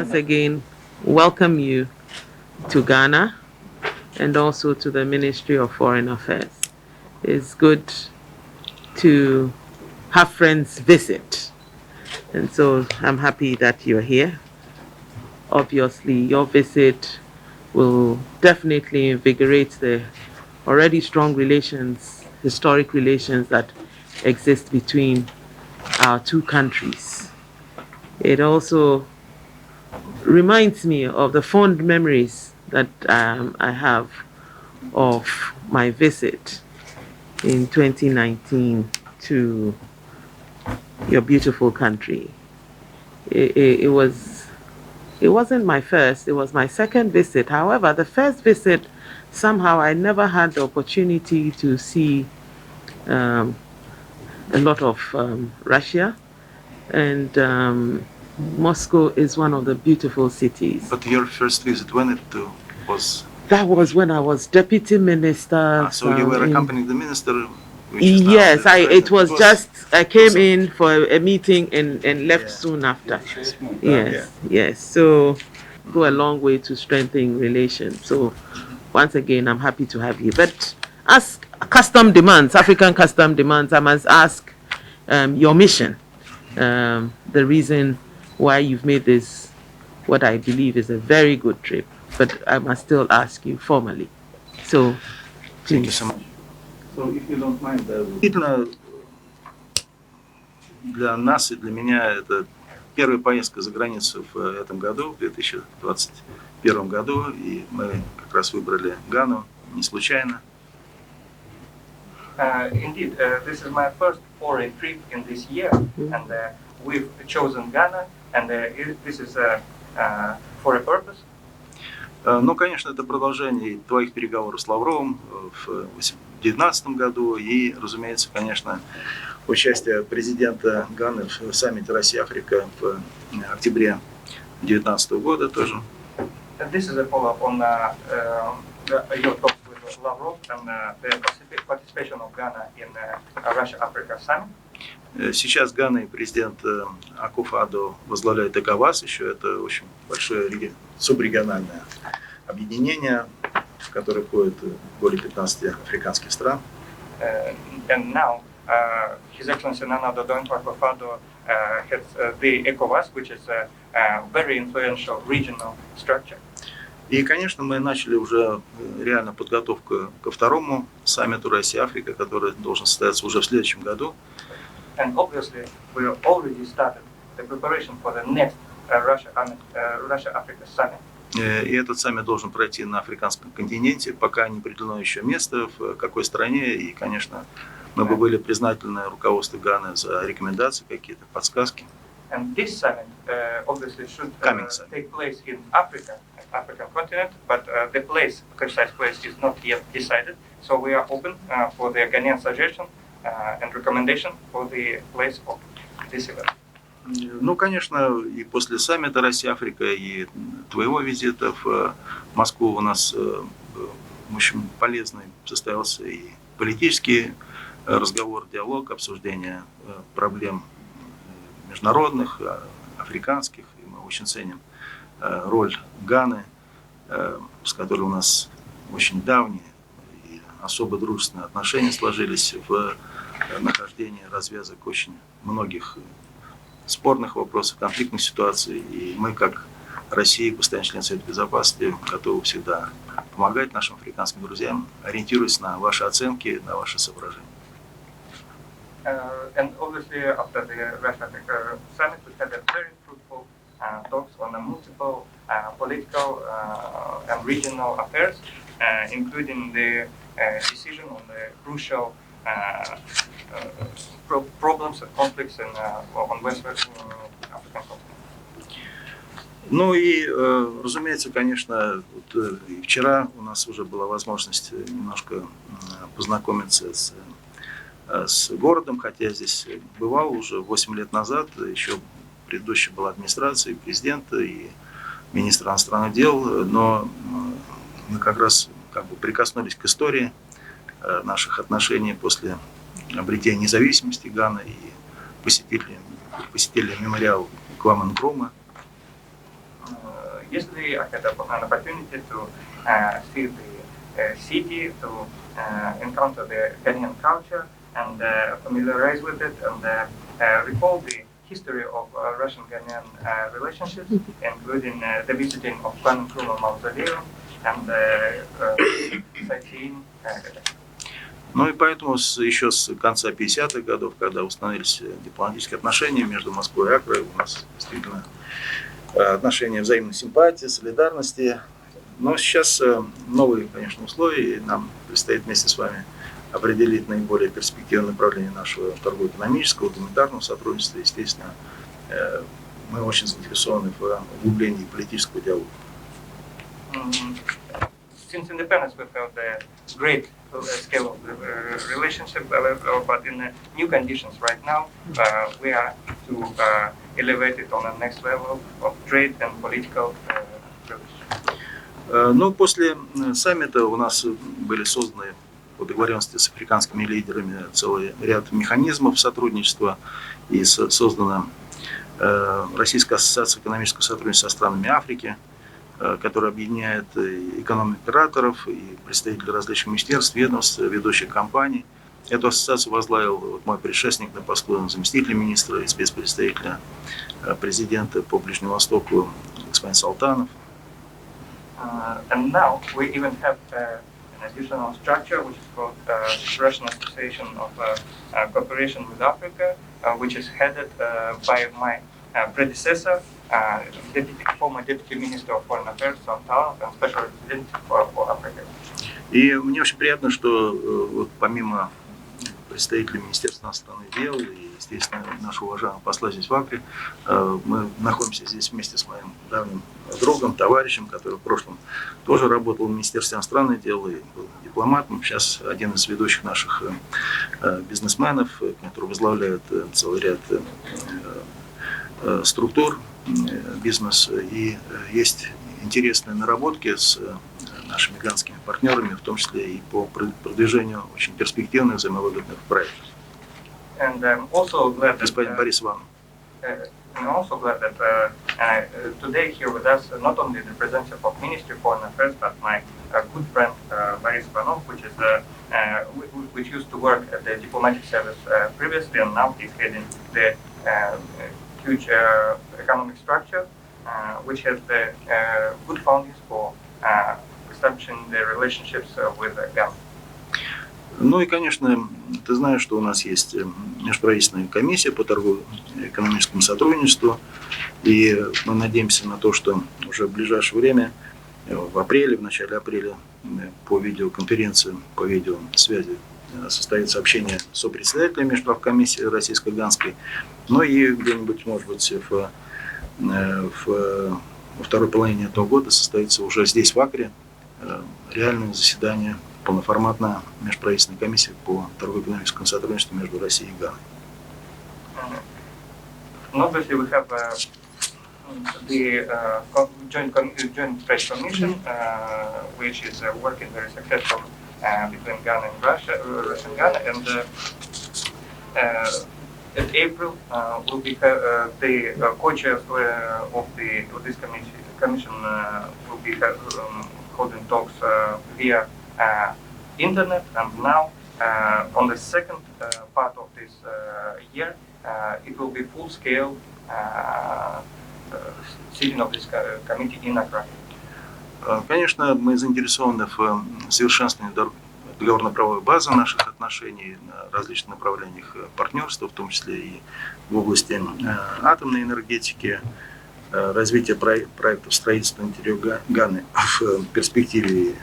once again welcome you to Ghana and also to the Ministry of Foreign Affairs. It's good to have friends visit, and so I'm happy that you're here. Obviously, your visit will definitely invigorate the already strong relations, historic relations that exist between our two countries. It also reminds me of the fond memories that I have of my visit in 2019 to your beautiful country. It wasn't my first, it was my second visit. However, the first visit, somehow I never had the opportunity to see a lot of Russia, and Moscow is one of the beautiful cities. But your first visit, when it was? That was when I was deputy minister. So you were accompanying the minister? Yes, I came in for a meeting and left soon after. Yes. So go a long way to strengthen relations. So once again, I'm happy to have you. But as custom demands, African custom demands, I must ask your mission, the reason why you've made this, what I believe is a very good trip. But I must still ask you formally. So, please. Thank you so much. So, if you don't mind, для нас и для меня это первая поездка за границу в этом году, в 2021 году, и мы как раз выбрали Гану не случайно. Indeed, this is my first foreign trip in this year, and we've chosen Ghana, and this is for a purpose. Ну, конечно, это продолжение твоих переговоров с Лавровым в 2019 году и, разумеется, конечно, участие президента Ганы в саммите Россия-Африка в октябре 2019 года тоже. This is a follow-up on your talks with Lavrov and the participation of Ghana in Russia-Africa summit. Сейчас Гана и президент Акуфо-Аддо возглавляет ЭКОВАС, еще это очень большое субрегиональное объединение, в которое входит более 15 африканских стран. And now, His Excellency Nana Dodonto Akufo-Addo heads the ECOWAS, which is a very influential regional structure. И, конечно, мы начали уже реально подготовку ко второму саммиту Россия-Африка, который должен состояться уже в следующем году. And obviously, we have already started the preparation for the next Russia-Africa summit. И этот саммит должен пройти на африканском континенте, пока не определено еще место, в какой стране. И, конечно, мы бы были признательны руководству Ганы за рекомендации, какие-то подсказки. And this summit obviously should take place in Africa, African continent, but the precise place is not yet decided. So we are open for the Ghanaian suggestion and recommendation for the place of this event. Ну, конечно, и после саммита Россия-Африка и твоего визита в Москву у нас очень полезный состоялся и политический разговор, диалог, обсуждение проблем международных, африканских. И мы очень ценим роль Ганы, с которой у нас очень давние и особо дружественные отношения сложились в нахождении развязок очень многих спорных вопросов, конфликтных ситуаций. И мы, как Россия, постоянный член Совета Безопасности, готовы всегда помогать нашим африканским друзьям, ориентируясь на ваши оценки, на ваши соображения. And obviously, after the Russia-Africa summit, we had a very fruitful talks on the multiple political and regional affairs, including the decision on the crucial problems and conflicts on West African continent. Ну и, разумеется, конечно, вот и вчера у нас уже была возможность немножко познакомиться с городом, хотя я здесь бывал уже 8 лет назад, еще предыдущая была администрация, и президента, и министра иностранных дел, но мы как раз прикоснулись к истории наших отношений после обретения независимости Ганы и посетили мемориал Кваме Нкрума. yesterday I had an opportunity to see the city, to encounter the Ghanaian culture and familiarize with it and recall the history of Russian-Ghanaian relationships, including the visiting of Pan Nkrumah Mausoleum and sightseeing. Ну и поэтому еще с конца 50-х годов, когда установились дипломатические отношения между Москвой и Акрой, у нас действительно отношения взаимной симпатии, солидарности. Но сейчас новые, конечно, условия, и нам предстоит вместе с вами определить наиболее перспективное направление нашего торгово-экономического, гуманитарного сотрудничества. Естественно, мы очень заинтересованы в углублении политического диалога. Since independence, we've had a great scale of the relationship, but in new conditions right now, we are to elevate it on the next level of trade and political relations. Ну, после саммита у нас были созданы по договоренности с африканскими лидерами целый ряд механизмов сотрудничества, и создана Российская ассоциация экономического сотрудничества со странами Африки, который объединяет экономик операторов и представителей различных министерств, ведомств, ведущих компаний. Эту ассоциацию возглавил мой предшественник на посту заместителя министра и спецпредставителя президента по Ближнему Востоку господин Салтанов. And now we even have an additional structure which is called Russian Association of Cooperation with Africa, which is headed by my predecessor, former Deputy Minister of Foreign Affairs, Santana, and Special Representative for Africa. И мне очень приятно, что вот помимо представителей Министерства иностранных дел и, естественно, нашего уважаемого посла здесь в Акре, мы находимся здесь вместе с моим давним другом, товарищем, который в прошлом тоже работал в Министерстве иностранных дел и был дипломатом. Сейчас один из ведущих наших бизнесменов, который возглавляет целый ряд структур бизнеса, и есть интересные наработки с нашими ганскими партнерами, в том числе и по продвижению очень перспективных взаимовыгодных проектов. Господин Борис Иванов. I'm also glad that today here with us not only the representative of Ministry of Foreign Affairs, but my good friend Boris Ivanov, which used to work at the diplomatic service previously, and now he's heading the huge economic structure, which has the good foundings for establishing the relationships with Ghana. Ну и, конечно, ты знаешь, что у нас есть межправительственная комиссия по торгово-экономическому сотрудничеству, и мы надеемся на то, что уже в ближайшее время, в апреле, в начале апреля, по видеоконференции, по видеосвязи состоится общение с сопредседателем межправкомиссии российско-ганской, но и где-нибудь, может быть, во второй половине этого года состоится уже здесь, в Акре, реальное заседание, полноформатная межправительственная комиссия по торгово-экономическому сотрудничеству между Россией и Ганой. Obviously, we have the joint trade commission, which is working very successfully between Ghana and Russia and Ghana, and in April will be the co-chairs of this commission will be holding talks via internet, and now on the second part of this year it will be full-scale sitting of this committee in Accra. Конечно, мы заинтересованы в совершенствовании договорно-правовой базы наших отношений на различных направлениях партнерства, в том числе и в области атомной энергетики, развития проектов строительства на территории Ганы в перспективе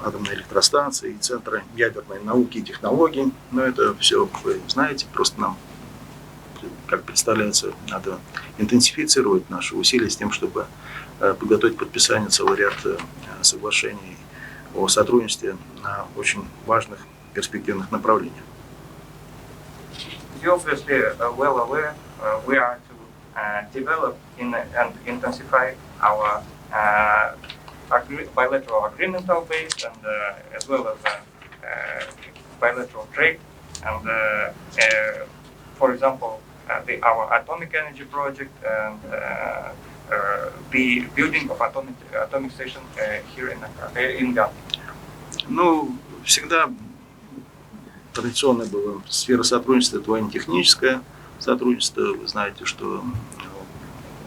атомной электростанции и Центра ядерной науки и технологий. Но это все вы знаете, просто нам, как представляется, надо интенсифицировать наши усилия с тем, чтобы подготовить подписание целого ряда соглашений о сотрудничестве на очень важных перспективных направлениях. You obviously well aware we are to develop and intensify our bilateral agreemental base and as well as bilateral trade, and for example our atomic energy project and the building of atomic station here in Ghana? Ну, всегда традиционно была сфера сотрудничества, это военно-техническое сотрудничество. Вы знаете, что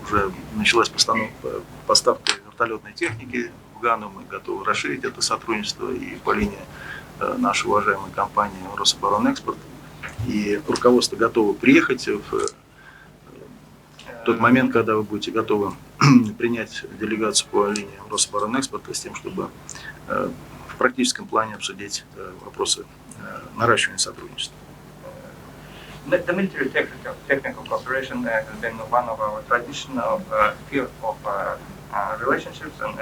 уже началась поставка вертолетной техники в Гану. Мы готовы расширить это сотрудничество и по линии нашей уважаемой компании Рособоронэкспорт. И руководство готово приехать в тот момент, когда вы будете готовы принять делегацию по линии Рособоронэкспорта с тем, чтобы в практическом плане обсудить вопросы наращивания сотрудничества. The military technical cooperation has been one of our traditional field of relationships, and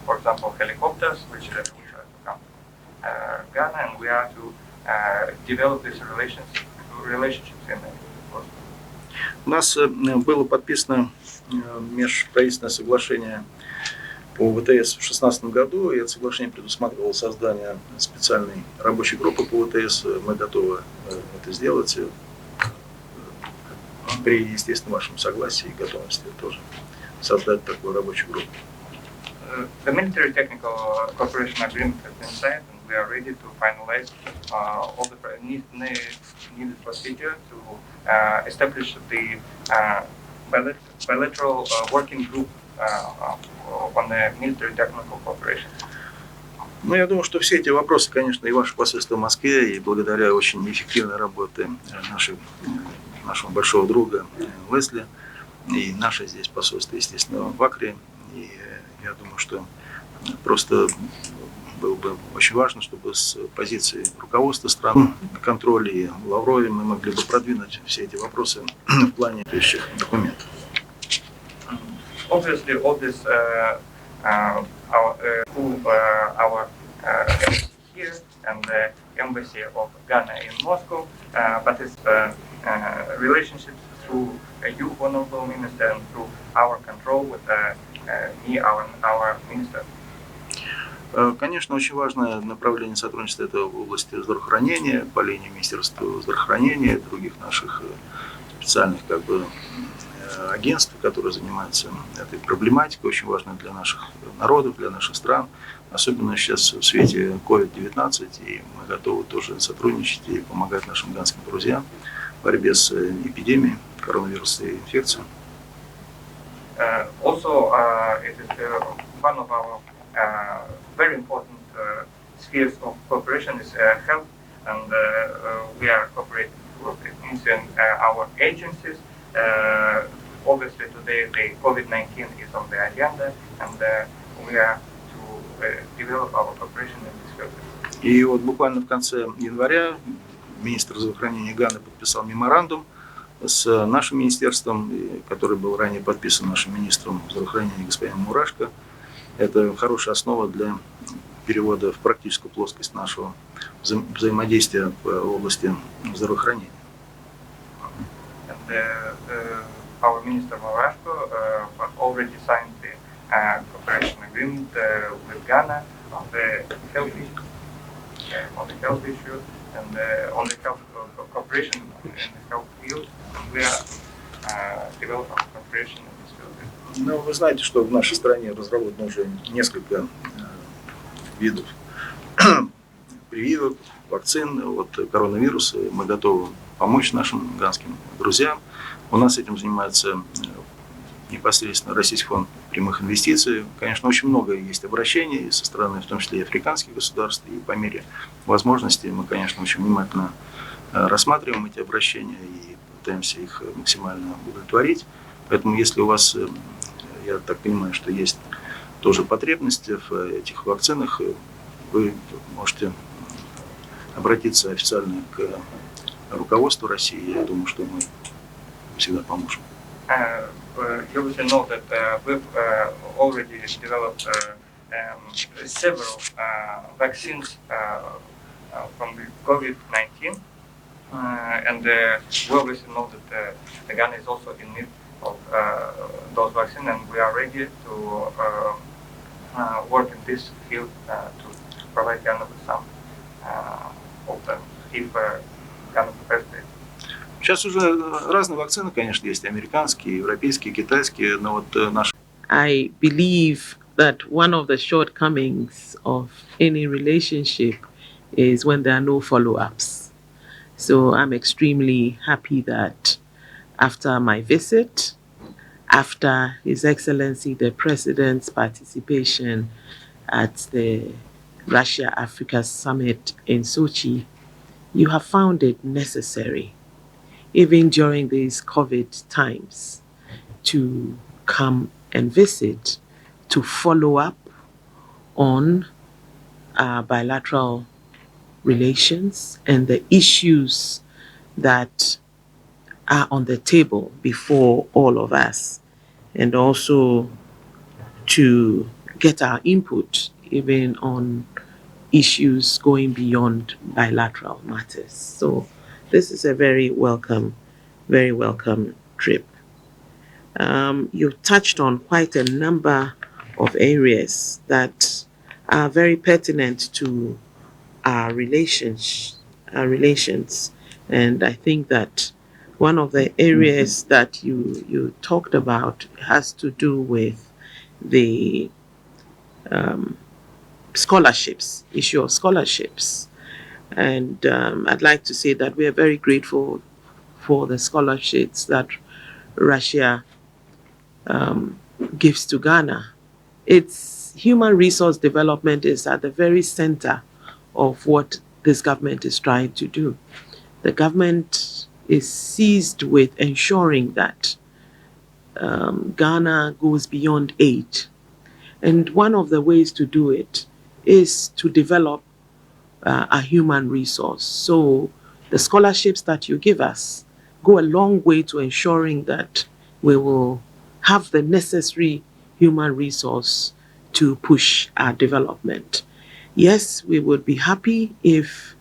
for example, helicopters, which are to come to Ghana, and we are to develop these relationships in the process. У нас было подписано межправительственное соглашение по ВТС в 2016 году, и это соглашение предусматривало создание специальной рабочей группы по ВТС. Мы готовы это сделать при, естественно, вашем согласии и готовности тоже создать такую рабочую группу. The military technical cooperation agreement has been signed, and we are ready to finalize all the needed procedure to establish the bilateral working group on the military technical cooperation. Ну, я думаю, что все эти вопросы, конечно, и ваше посольство в Москве, и благодаря очень эффективной работе нашего большого друга Лесли, и наше здесь посольство, естественно, в Акре. И я думаю, что просто было бы очень важно, чтобы с позиции руководства страны, контроля и Лаврове мы могли бы продвинуть все эти вопросы в плане следующих документов. Obviously, all this our embassy here and the embassy of Ghana in Moscow, but it's relationships through you, honorable minister, and through our control with me, our minister. Конечно, очень важное направление сотрудничества это в области здравоохранения, по линии Министерства здравоохранения и других наших специальных агентств, которые занимаются этой проблематикой, очень важно для наших народов, для наших стран, особенно сейчас в свете COVID-19, и мы готовы тоже сотрудничать и помогать нашим ганским друзьям в борьбе с эпидемией коронавирусной инфекции. Also, it is one of our very important spheres of cooperation is health, and we are cooperating with our agencies. Obviously, today the COVID-19 is on the agenda, and we are to develop our cooperation in this field. И вот буквально в конце января министр здравоохранения Ганы подписал меморандум с нашим министерством, который был ранее подписан нашим министром здравоохранения господином Мурашко. Это хорошая основа для перевода в практическую плоскость нашего взаимодействия в области здравоохранения. Our minister Murashko already signed the cooperation agreement with Ghana on the health issue, and on the health cooperation in the health field. We are developing cooperation in this field. Ну, вы знаете, что в нашей стране разработано уже несколько видов прививок, вакцин от коронавируса. Мы готовы помочь нашим ганским друзьям. У нас этим занимается непосредственно Российский фонд прямых инвестиций. Конечно, очень много есть обращений со стороны, в том числе и африканских государств. И по мере возможности мы, конечно, очень внимательно рассматриваем эти обращения и пытаемся их максимально удовлетворить. Поэтому, если у вас, я так понимаю, что есть тоже потребности в этих вакцинах, вы можете обратиться официально к руководству России. Я думаю, что мы всегда поможем. You will know that we've already developed several vaccines from the COVID-19, and we obviously know that the Ghana is also in need of those vaccines, and we are ready to work in this field to provide Ghana with some of them if Ghana prepares it. Сейчас уже разные вакцины, конечно, есть, американские, европейские, китайские, но вот наши. I believe that one of the shortcomings of any relationship is when there are no follow-ups. So I'm extremely happy that after my visit, after His Excellency the President's participation at the Russia-Africa Summit in Sochi, you have found it necessary, even during these COVID times, to come and visit, to follow up on our bilateral relations and the issues that are on the table before all of us, and also to get our input even on issues going beyond bilateral matters. So this is a very welcome trip. You touched on quite a number of areas that are very pertinent to our relations, and I think that one of the areas that you talked about has to do with the scholarships, issue of scholarships. And I'd like to say that we are very grateful for the scholarships that Russia gives to Ghana. Its human resource development is at the very center of what this government is trying to do. The government is seized with ensuring that Ghana goes beyond aid. And one of the ways to do it is to develop a human resource. So the scholarships that you give us go a long way to ensuring that we will have the necessary human resource to push our development. Yes, we would be happy if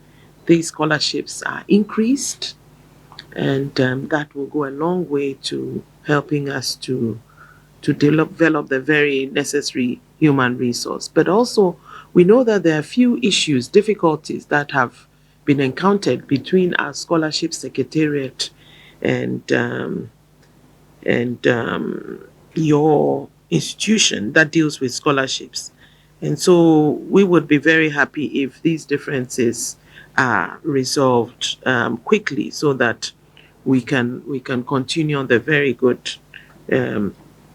these scholarships are increased, and that will go a long way to helping us to develop the very necessary human resource. But also, we know that there are few issues, difficulties that have been encountered between our scholarship secretariat and your institution that deals with scholarships. And so we would be very happy if these differences are resolved quickly, so that we can continue on the very good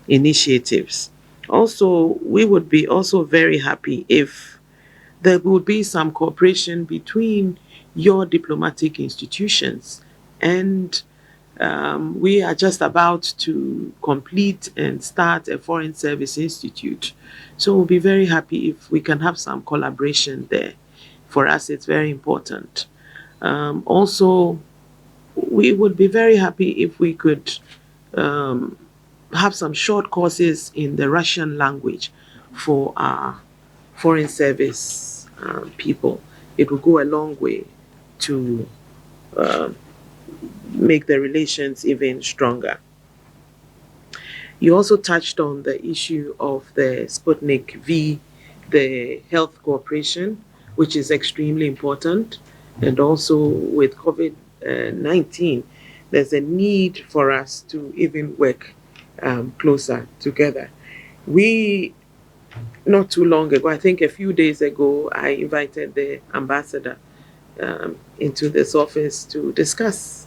initiatives. Also, we would be also very happy if there would be some cooperation between your diplomatic institutions, and we are just about to complete and start a foreign service institute. So we'll be very happy if we can have some collaboration there. For us, it's very important. Also, we would be very happy if we could have some short courses in the Russian language for our foreign service people. It will go a long way to make the relations even stronger. You also touched on the issue of the Sputnik V, the health cooperation, which is extremely important. And also with COVID-19, there's a need for us to even work closer together. We, not too long ago, I think a few days ago, I invited the ambassador into this office to discuss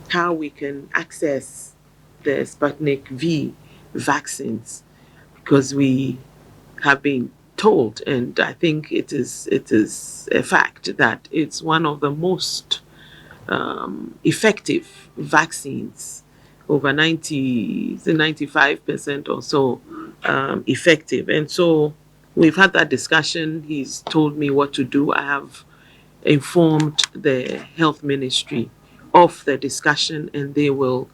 how we can access the Sputnik V vaccines, because we have been told, and I think it is a fact, that it's one of the most effective vaccines, over 95% or so effective. And so we've had that discussion. He's told me what to do. I have informed the health ministry of the discussion, and they will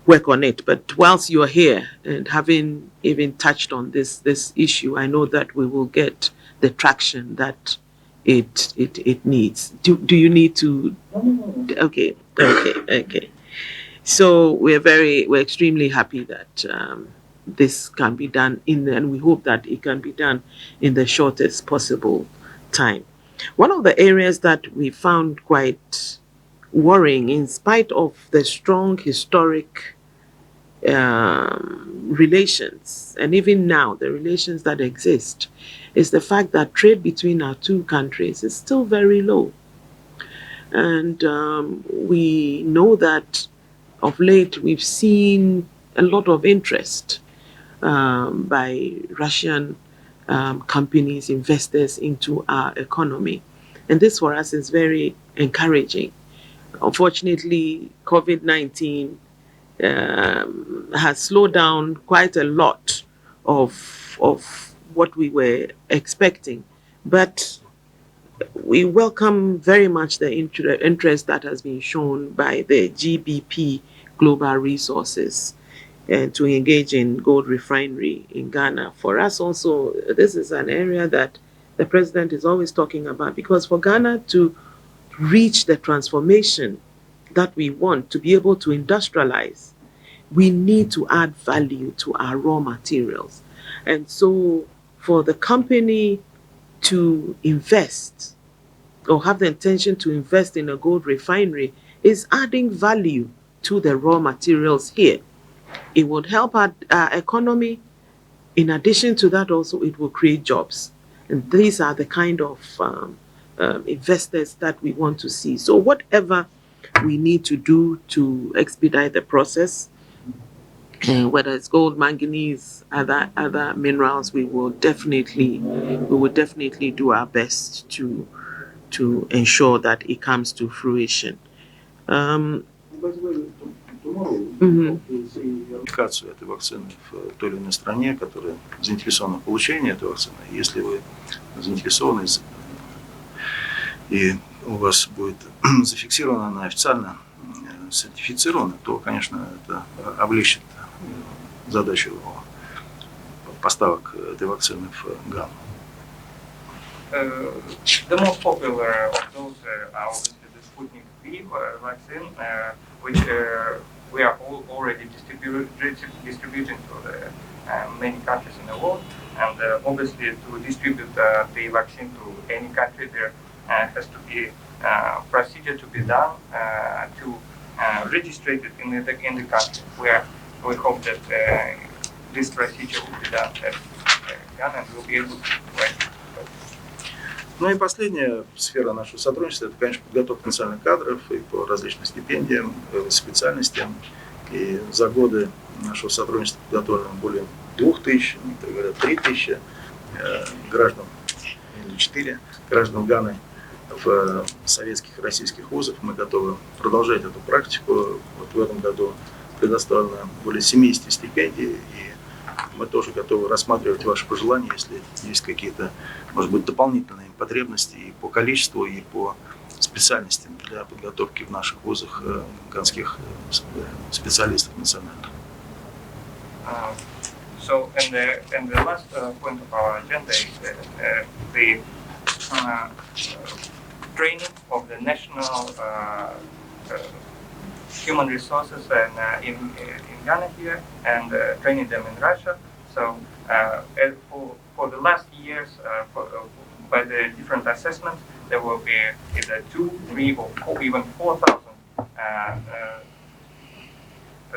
work on it. But whilst you're here and having even touched on this issue, I know that we will get the traction that it needs. Do you need to? Okay. So we're extremely happy that this can be done and we hope that it can be done in the shortest possible time. One of the areas that we found quite worrying, in spite of the strong historic relations, and even now the relations that exist, is the fact that trade between our two countries is still very low. And we know that of late we've seen a lot of interest by Russian companies, investors into our economy. And this for us is very encouraging. Unfortunately, COVID-19 has slowed down quite a lot of what we were expecting. But we welcome very much the interest that has been shown by the GBP Global Resources to engage in gold refinery in Ghana. For us also, this is an area that the president is always talking about, because for Ghana to reach the transformation that we want, to be able to industrialize, we need to add value to our raw materials. And so for the company to invest or have the intention to invest in a gold refinery is adding value to the raw materials here. It would help our economy. In addition to that, also, it will create jobs. And these are the kind of investors that we want to see. So whatever we need to do to expedite the process, whether it's gold, manganese, other minerals, we will definitely do our best to ensure that it comes to fruition. Идентификацию этой вакцины в той или иной стране, которая заинтересована в получении этой вакцины. Если вы заинтересованы и у вас будет зафиксирована, она официально сертифицирована, то, конечно, это облегчит задачу поставок этой вакцины в Гану. The most popular of those are obviously the Sputnik V vaccine, which we are already distributing to the many countries in the world. And obviously, to distribute the vaccine to any country, there has to be procedure to be done to register it in the country. We hope that this procedure will be done at Ghana and we'll be able to provide. Ну и последняя сфера нашего сотрудничества – это, конечно, подготовка национальных кадров и по различным стипендиям, специальностям. И за годы нашего сотрудничества подготовлено более 2000, некоторые говорят 3000 граждан, или 4 граждан Ганы в советских и российских вузах. Мы готовы продолжать эту практику. Вот в этом году предоставлено более 70 стипендий, и мы тоже готовы рассматривать ваши пожелания, если есть какие-то, может быть, дополнительные потребности и по количеству, и по специальностям для подготовки в наших вузах ганских специалистов национальных. So, and the last point of our agenda is the training of the national human resources and in Ghana here, and training them in Russia. So for the last years, by the different assessments, there will be either 2, 3, or 4, even 4,000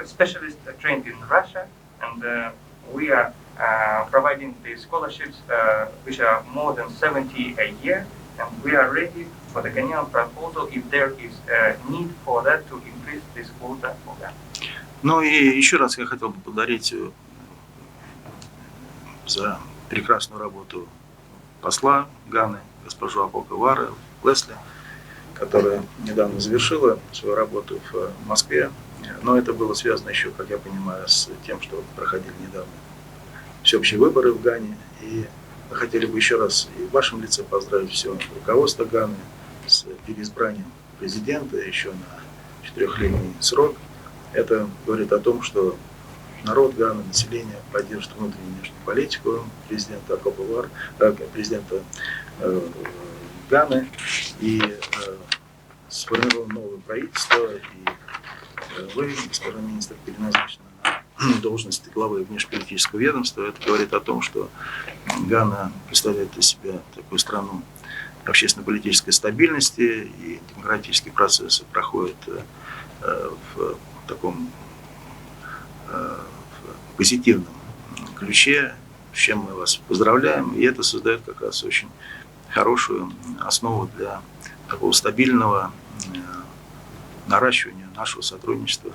specialists trained in Russia, and we are providing the scholarships, which are more than 70 a year, and we are ready for the Ghanaian proposal if there is a need for that to increase this quota for Ghana. Ну и еще раз я хотел бы поблагодарить за прекрасную работу посла Ганы, госпожу Апока Лесли, которая недавно завершила свою работу в Москве. Но это было связано еще, как я понимаю, с тем, что проходили недавно всеобщие выборы в Гане. И мы хотели бы еще раз и в вашем лице поздравить все руководство Ганы с переизбранием президента еще на 4-летний срок. Это говорит о том, что народ Ганы, население поддержит внутреннюю и внешнюю политику президента президента Ганы, и сформировано новое правительство, и вы, господин министр, переназначены на должность главы внешнеполитического ведомства. Это говорит о том, что Гана представляет из себя такую страну общественно-политической стабильности, и демократические процессы проходят в таком в позитивном ключе, с чем мы вас поздравляем, и это создает как раз очень хорошую основу для такого стабильного наращивания нашего сотрудничества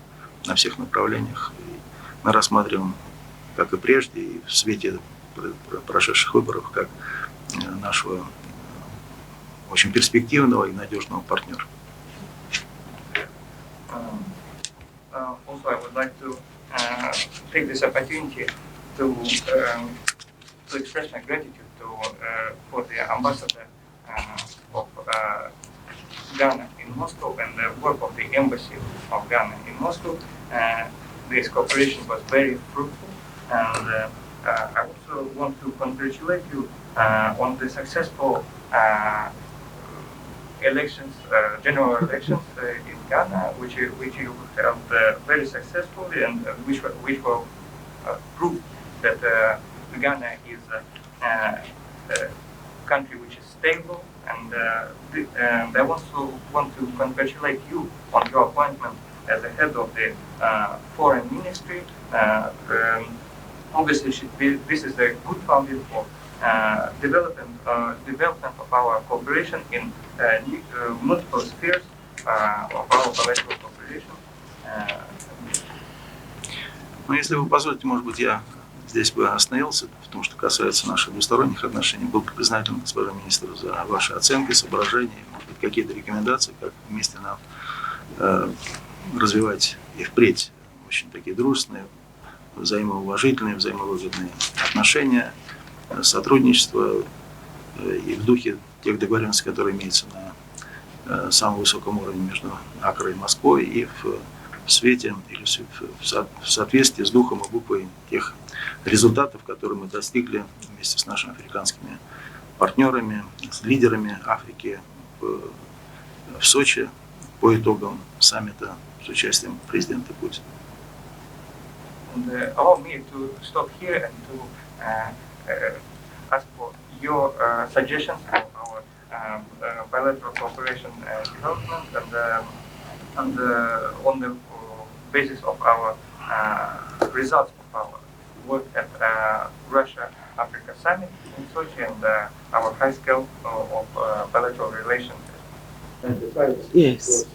на всех направлениях. И мы рассматриваем, как и прежде, и в свете прошедших выборов, как нашего очень перспективного и надежного партнера. Also, I would like to take this opportunity to express my gratitude for the ambassador of Ghana in Moscow and the work of the embassy of Ghana in Moscow. This cooperation was very fruitful, and I also want to congratulate you on the successful elections, general elections in Ghana, which you held very successfully, and which will prove that Ghana is a country which is stable. And I also want to congratulate you on your appointment as the head of the foreign ministry. Obviously, this is a good foundation for development of our cooperation in multiple spheres of our bilateral cooperation. Но если вы позволите, может быть, я здесь бы остановился, потому что касается наших двусторонних отношений. Был бы признателен господину министру за ваши оценки, соображения, может быть, какие-то рекомендации, как вместе нам развивать и впредь очень такие дружественные, взаимоуважительные, взаимовыгодные отношения, сотрудничество и в духе тех договоренностей, которые имеются на самом высоком уровне между Акрой и Москвой, и в свете или в соответствии с духом и буквой тех результатов, которые мы достигли вместе с нашими африканскими партнерами, с лидерами Африки в Сочи по итогам саммита с участием президента Путина. And allow me to stop here and to ask for your suggestions for our bilateral cooperation development, and on the basis of our results of our work at Russia-Africa Summit in Sochi and our high scale of bilateral relations. Yes.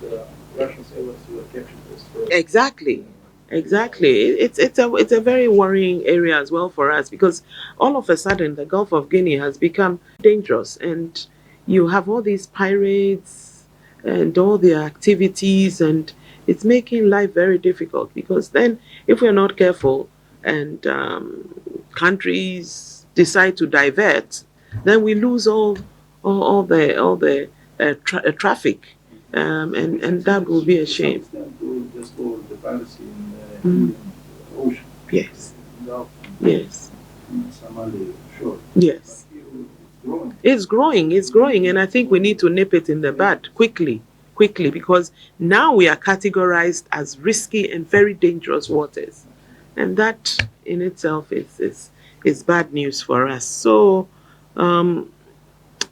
Russian sailors were captured this. Exactly. It's a very worrying area as well for us, because all of a sudden the Gulf of Guinea has become dangerous, and you have all these pirates and all their activities, and it's making life very difficult, because then if we're not careful and countries decide to divert, then we lose all the traffic, and that will be a shame. Ocean. Yes. Gulf, Yes. Somali shore. Yes. It's growing, and I think we need to nip it in the bud quickly, because now we are categorized as risky and very dangerous waters, and that in itself is bad news for us. So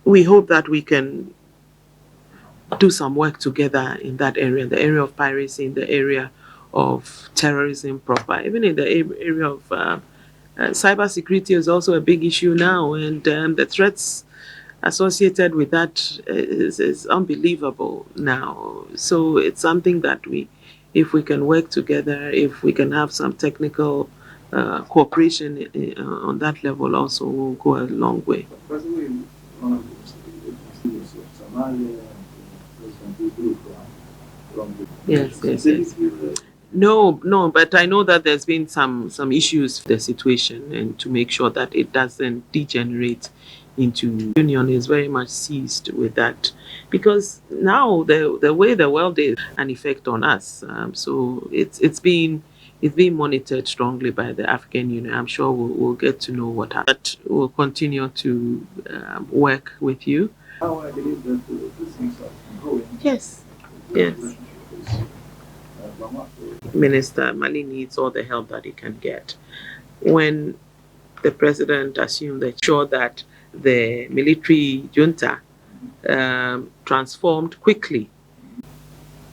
we hope that we can do some work together in that area, the area of piracy, in the area of terrorism proper, even in the area of cybersecurity is also a big issue now, and the threats associated with that is unbelievable now. So it's something that if we can work together, if we can have some technical cooperation on that level, also will go a long way. Yes. No, but I know that there's been some issues with the situation, and to make sure that it doesn't degenerate into union is very much seized with that, because now the way the world is an effect on us. So it's being monitored strongly by the African Union. I'm sure we'll get to know what happens. But we'll continue to work with you. Now I believe that these things are growing. Yes. Minister Mali needs all the help that he can get. When the president assumed that the military junta transformed quickly.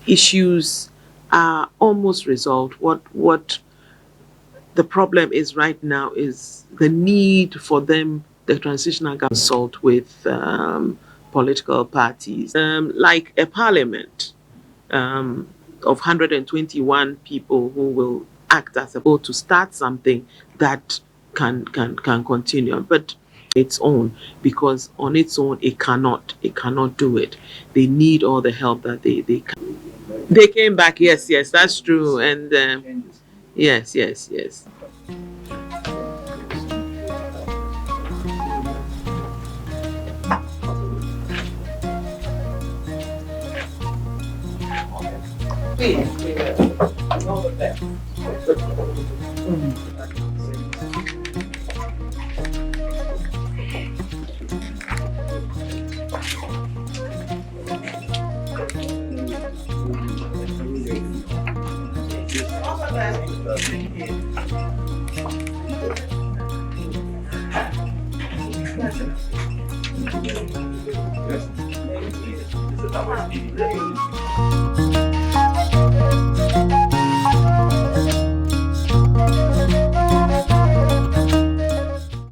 Issues are almost resolved. What the problem is right now is the need for them, the transitional government, consult with political parties, like a parliament of 121 people who will act as a vote to start something that can continue, but its own, because on its own it cannot do it. They need all the help that they can. They came back, yes, that's true, and yes. Yes.